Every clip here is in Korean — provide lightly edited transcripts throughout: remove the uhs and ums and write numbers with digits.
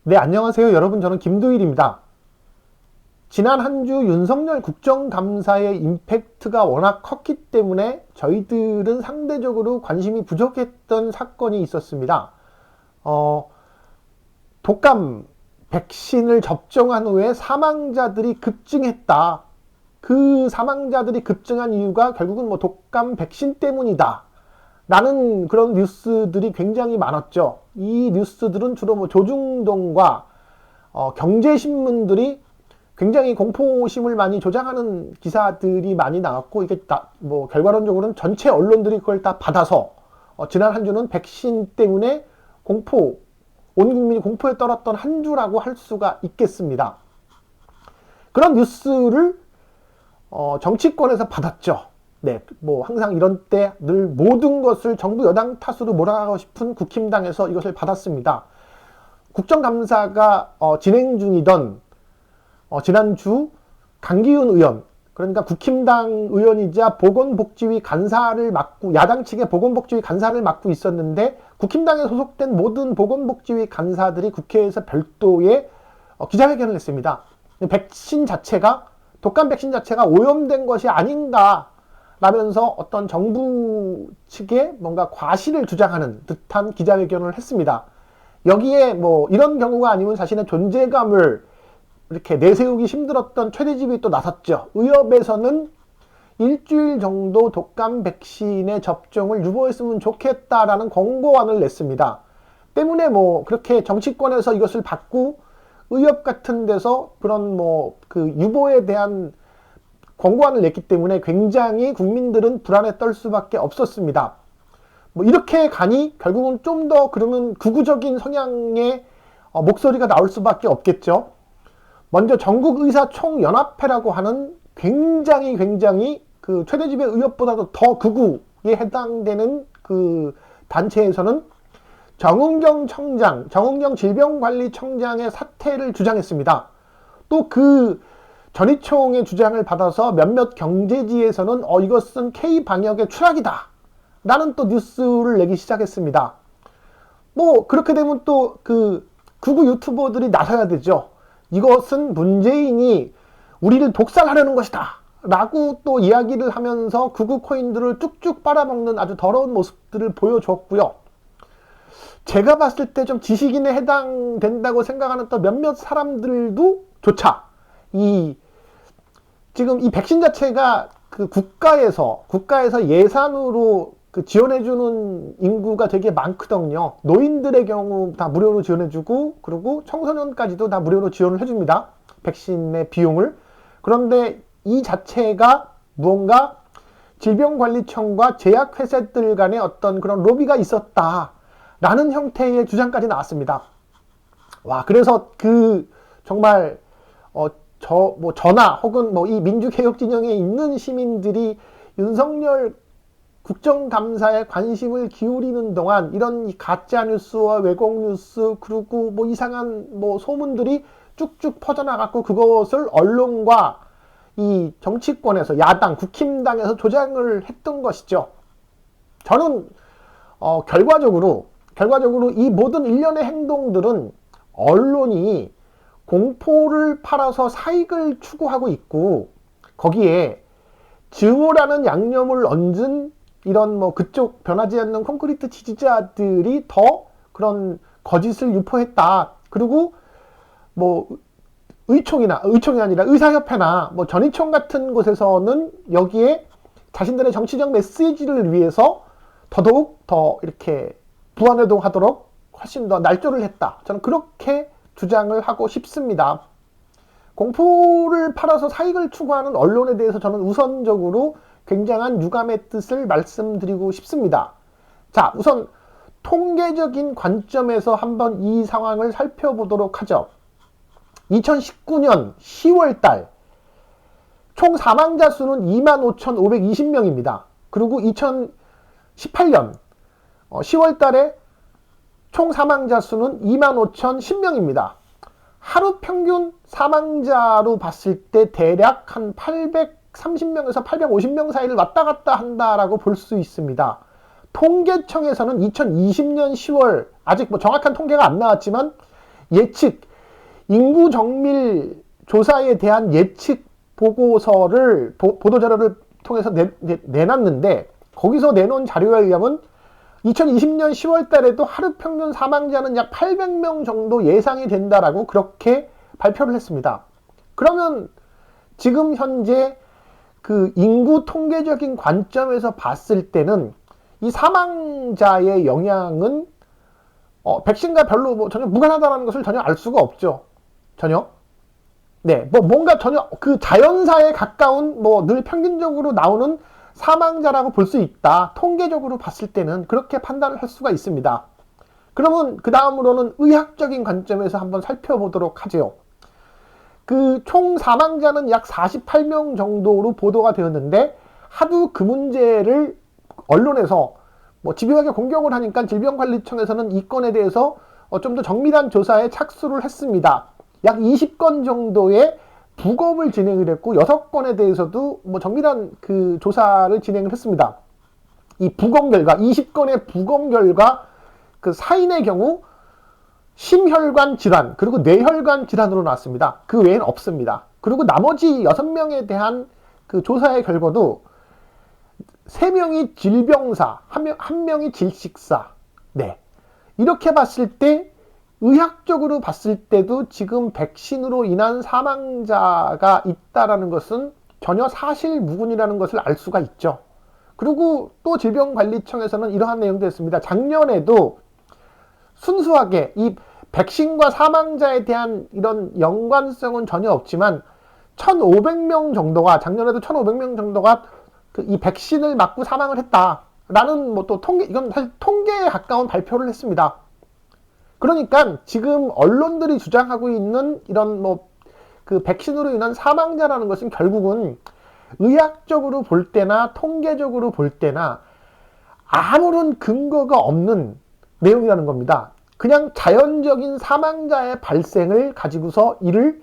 네, 안녕하세요. 여러분, 저는 김두일입니다. 지난 한 주 윤석열 국정감사의 임팩트가 워낙 컸기 때문에 저희들은 상대적으로 관심이 부족했던 사건이 있었습니다. 어, 독감 백신을 접종한 후에 사망자들이 급증했다. 그 사망자들이 급증한 이유가 결국은 뭐 독감 백신 때문이다. 라는 그런 뉴스들이 굉장히 많았죠. 이 뉴스들은 주로 뭐 조중동과 경제신문들이 굉장히 공포심을 많이 조장하는 기사들이 많이 나왔고, 이게 뭐 결과론적으로는 전체 언론들이 그걸 다 받아서 지난 한 주는 백신 때문에 온 국민이 공포에 떨었던 한 주라고 할 수가 있겠습니다. 그런 뉴스를 정치권에서 받았죠. 네, 뭐 항상 이런 때 늘 모든 것을 정부 여당 탓으로 몰아가고 싶은 국힘당에서 이것을 받았습니다. 국정감사가 진행 중이던 지난주 강기훈 의원, 그러니까 국힘당 의원이자 보건복지위 간사를 맡고, 야당 측의 보건복지위 간사를 맡고 있었는데, 국힘당에 소속된 모든 보건복지위 간사들이 국회에서 별도의 기자회견을 했습니다. 백신 자체가, 독감 백신 자체가 오염된 것이 아닌가 라면서 어떤 정부 측에 뭔가 과실을 주장하는 듯한 기자회견을 했습니다. 여기에 뭐 이런 경우가 아니면 자신의 존재감을 이렇게 내세우기 힘들었던 최대집이 또 나섰죠. 의협에서는 일주일 정도 독감 백신의 접종을 유보했으면 좋겠다라는 권고안을 냈습니다. 때문에 뭐 그렇게 정치권에서 이것을 받고 의협 같은 데서 그런 뭐 그 유보에 대한 권고안을 냈기 때문에 굉장히 국민들은 불안에 떨 수밖에 없었습니다. 뭐 이렇게 가니 결국은 좀 더 그러면 극우적인 성향의 목소리가 나올 수밖에 없겠죠. 먼저 전국의사총연합회라고 하는 굉장히 그 최대집의 의협보다도 더 극우에 해당되는 그 단체에서는 정은경 질병관리청장의 사퇴를 주장했습니다. 또 그 전의총의 주장을 받아서 몇몇 경제지에서는 이것은 K방역의 추락이다 라는 또 뉴스를 내기 시작했습니다. 뭐 그렇게 되면 또 그 극우 유튜버들이 나서야 되죠. 이것은 문재인이 우리를 독살하려는 것이다 라고 또 이야기를 하면서 극우 코인들을 쭉쭉 빨아먹는 아주 더러운 모습들을 보여줬고요. 제가 봤을 때 좀 지식인에 해당된다고 생각하는 또 몇몇 사람들도 조차 지금 이 백신 자체가 그 국가에서 예산으로 그 지원해주는 인구가 되게 많거든요. 노인들의 경우 다 무료로 지원해주고, 그리고 청소년까지도 다 무료로 지원을 해줍니다. 백신의 비용을. 그런데 이 자체가 무언가 질병관리청과 제약회사들 간의 어떤 그런 로비가 있었다라는 형태의 주장까지 나왔습니다. 와, 그래서 그 정말 저나 혹은 뭐 이 민주개혁 진영에 있는 시민들이 윤석열 국정감사에 관심을 기울이는 동안 이런 가짜 뉴스와 왜곡 뉴스, 그리고 뭐 이상한 뭐 소문들이 쭉쭉 퍼져나갔고, 그것을 언론과 이 정치권에서, 야당 국힘당에서 조장을 했던 것이죠. 저는 결과적으로 이 모든 일련의 행동들은 언론이 공포를 팔아서 사익을 추구하고 있고, 거기에 증오라는 양념을 얹은 이런 뭐 그쪽 변하지 않는 콘크리트 지지자들이 더 그런 거짓을 유포했다. 그리고 뭐 의총이 아니라 의사협회나 뭐 전의총 같은 곳에서는 여기에 자신들의 정치적 메시지를 위해서 더더욱 더 이렇게 부안해동하도록 훨씬 더 날조를 했다. 저는 그렇게 주장을 하고 싶습니다. 공포를 팔아서 사익을 추구하는 언론에 대해서 저는 우선적으로 굉장한 유감의 뜻을 말씀드리고 싶습니다. 자, 우선 통계적인 관점에서 한번 이 상황을 살펴보도록 하죠. 2019년 10월달 총 사망자 수는 25,520명입니다. 그리고 2018년 10월달에 총 사망자 수는 25,010명입니다. 하루 평균 사망자로 봤을 때 대략 한 830명에서 850명 사이를 왔다 갔다 한다라고 볼 수 있습니다. 통계청에서는 2020년 10월, 아직 뭐 정확한 통계가 안 나왔지만 예측, 인구 정밀 조사에 대한 예측 보고서를, 보도자료를 통해서 내놨는데, 거기서 내놓은 자료에 의하면 2020년 10월 달에도 하루 평균 사망자는 약 800명 정도 예상이 된다라고 그렇게 발표를 했습니다. 그러면 지금 현재 그 인구 통계적인 관점에서 봤을 때는 이 사망자의 영향은 백신과 별로 뭐 전혀 무관하다는 것을 전혀 알 수가 없죠. 전혀. 네, 뭐 뭔가 전혀 그 자연사에 가까운 뭐 늘 평균적으로 나오는 사망자라고 볼 수 있다. 통계적으로 봤을 때는 그렇게 판단을 할 수가 있습니다. 그러면 그 다음으로는 의학적인 관점에서 한번 살펴보도록 하죠. 그 총 사망자는 약 48명 정도로 보도가 되었는데, 하도 그 문제를 언론에서 뭐 집요하게 공격을 하니까 질병관리청에서는 이 건에 대해서 좀 더 정밀한 조사에 착수를 했습니다. 약 20건 정도의 부검을 진행을 했고 6건에 대해서도 뭐 정밀한 그 조사를 진행을 했습니다. 이 부검 결과, 20건의 부검 결과 그 사인의 경우 심혈관 질환 그리고 뇌혈관 질환으로 나왔습니다. 그 외에는 없습니다. 그리고 나머지 6명에 대한 그 조사의 결과도 3명이 질병사, 1명이 질식사. 네. 이렇게 봤을 때 의학적으로 봤을 때도 지금 백신으로 인한 사망자가 있다라는 것은 전혀 사실무근이라는 것을 알 수가 있죠. 그리고 또 질병관리청에서는 이러한 내용도 했습니다. 작년에도 순수하게 이 백신과 사망자에 대한 이런 연관성은 전혀 없지만 1,500명 정도가, 작년에도 1,500명 정도가 이 백신을 맞고 사망을 했다라는 뭐 또 이건 사실 통계에 가까운 발표를 했습니다. 그러니까 지금 언론들이 주장하고 있는 이런 뭐 그 백신으로 인한 사망자라는 것은 결국은 의학적으로 볼 때나 통계적으로 볼 때나 아무런 근거가 없는 내용이라는 겁니다. 그냥 자연적인 사망자의 발생을 가지고서 이를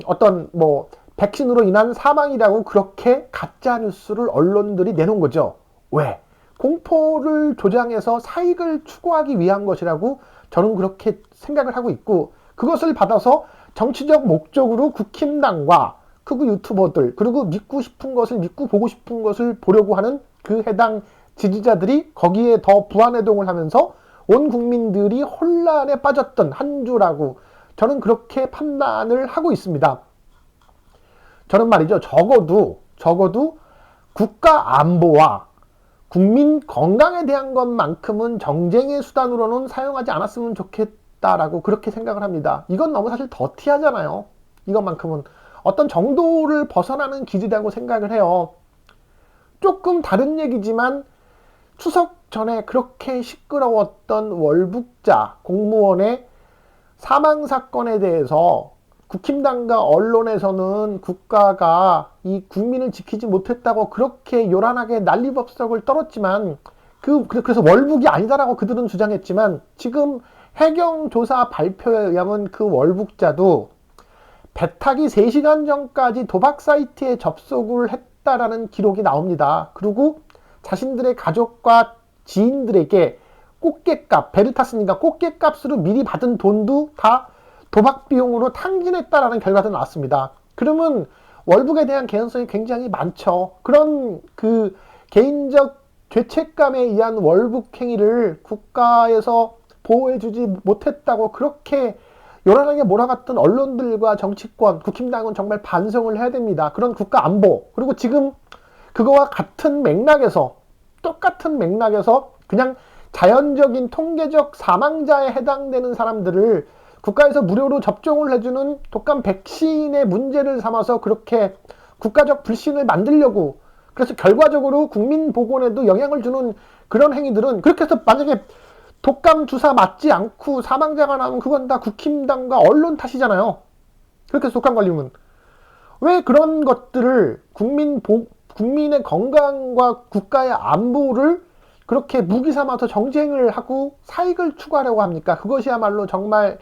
어떤 뭐 백신으로 인한 사망이라고 그렇게 가짜 뉴스를 언론들이 내놓은 거죠. 왜? 공포를 조장해서 사익을 추구하기 위한 것이라고 저는 그렇게 생각을 하고 있고, 그것을 받아서 정치적 목적으로 국힘당과 극우 유튜버들, 그리고 믿고 싶은 것을, 믿고 보고 싶은 것을 보려고 하는 그 해당 지지자들이 거기에 더 부안해동을 하면서 온 국민들이 혼란에 빠졌던 한 주라고 저는 그렇게 판단을 하고 있습니다. 저는 말이죠, 적어도 국가 안보와 국민 건강에 대한 것만큼은 정쟁의 수단으로는 사용하지 않았으면 좋겠다라고 그렇게 생각을 합니다. 이건 너무 사실 더티하잖아요. 이것만큼은 어떤 정도를 벗어나는 기지라고 생각을 해요. 조금 다른 얘기지만 추석 전에 그렇게 시끄러웠던 월북자 공무원의 사망사건에 대해서 국힘당과 언론에서는 국가가 이 국민을 지키지 못했다고 그렇게 요란하게 난리법석을 떨었지만, 그래서 월북이 아니다라고 그들은 주장했지만, 지금 해경조사 발표에 의하면 그 월북자도 배 타기 3시간 전까지 도박 사이트에 접속을 했다라는 기록이 나옵니다. 그리고 자신들의 가족과 지인들에게 꽃게값, 배를 탔으니까 꽃게값으로 미리 받은 돈도 다 도박 비용으로 탕진했다라는 결과도 나왔습니다. 그러면 월북에 대한 개연성이 굉장히 많죠. 그런 그 개인적 죄책감에 의한 월북 행위를 국가에서 보호해주지 못했다고 그렇게 요란하게 몰아갔던 언론들과 정치권, 국힘당은 정말 반성을 해야 됩니다. 그런 국가 안보, 그리고 지금 그거와 같은 맥락에서, 똑같은 맥락에서 그냥 자연적인 통계적 사망자에 해당되는 사람들을 국가에서 무료로 접종을 해주는 독감 백신의 문제를 삼아서 그렇게 국가적 불신을 만들려고, 그래서 결과적으로 국민 보건에도 영향을 주는 그런 행위들은, 그렇게 해서 만약에 독감 주사 맞지 않고 사망자가 나오면 그건 다 국힘당과 언론 탓이잖아요. 그렇게 해서 독감 걸리면. 왜 그런 것들을 국민의 건강과 국가의 안보를 그렇게 무기 삼아서 정쟁을 하고 사익을 추구하려고 합니까? 그것이야말로 정말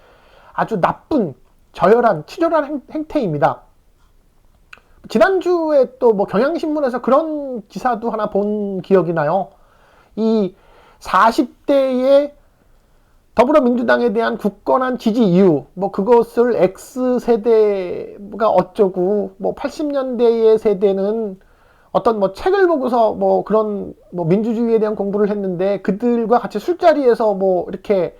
아주 나쁜, 저열한, 치졸한 행태입니다. 지난주에 또 뭐 경향신문에서 그런 기사도 하나 본 기억이 나요. 이 40대의 더불어민주당에 대한 굳건한 지지 이유, 뭐 그것을 X세대가 어쩌고, 뭐 80년대의 세대는 어떤 뭐 책을 보고서 뭐 그런 뭐 민주주의에 대한 공부를 했는데 그들과 같이 술자리에서 뭐 이렇게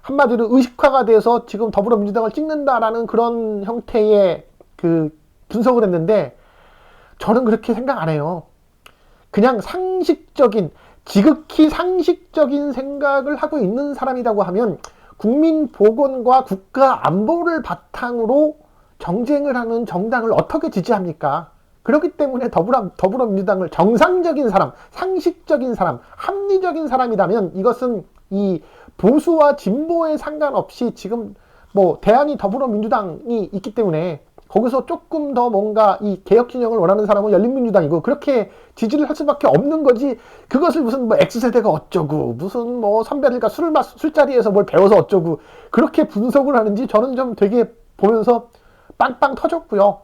한마디로 의식화가 돼서 지금 더불어민주당을 찍는다라는 그런 형태의 그 분석을 했는데 저는 그렇게 생각 안 해요. 그냥 상식적인, 지극히 상식적인 생각을 하고 있는 사람이라고 하면 국민 보건과 국가 안보를 바탕으로 정쟁을 하는 정당을 어떻게 지지합니까? 그렇기 때문에 더불어민주당을 정상적인 사람, 상식적인 사람, 합리적인 사람이라면 이것은 이 보수와 진보에 상관없이 지금 뭐 대안이 더불어민주당이 있기 때문에 거기서 조금 더 뭔가 이 개혁 진영을 원하는 사람은 열린민주당이고 그렇게 지지를 할 수밖에 없는 거지. 그것을 무슨 뭐 X세대가 어쩌고 무슨 뭐 선배들과 술자리에서 뭘 배워서 어쩌고 그렇게 분석을 하는지 저는 좀 되게 보면서 빵빵 터졌고요.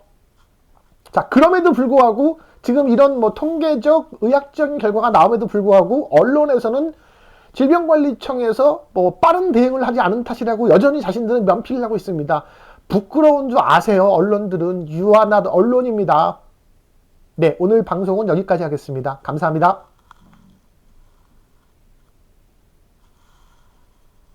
자, 그럼에도 불구하고 지금 이런 뭐 통계적 의학적인 결과가 나옴에도 불구하고 언론에서는 질병관리청에서 뭐 빠른 대응을 하지 않은 탓이라고 여전히 자신들은 면피를 하고 있습니다. 부끄러운 줄 아세요. 언론들은 유한한 언론입니다. 네, 오늘 방송은 여기까지 하겠습니다. 감사합니다.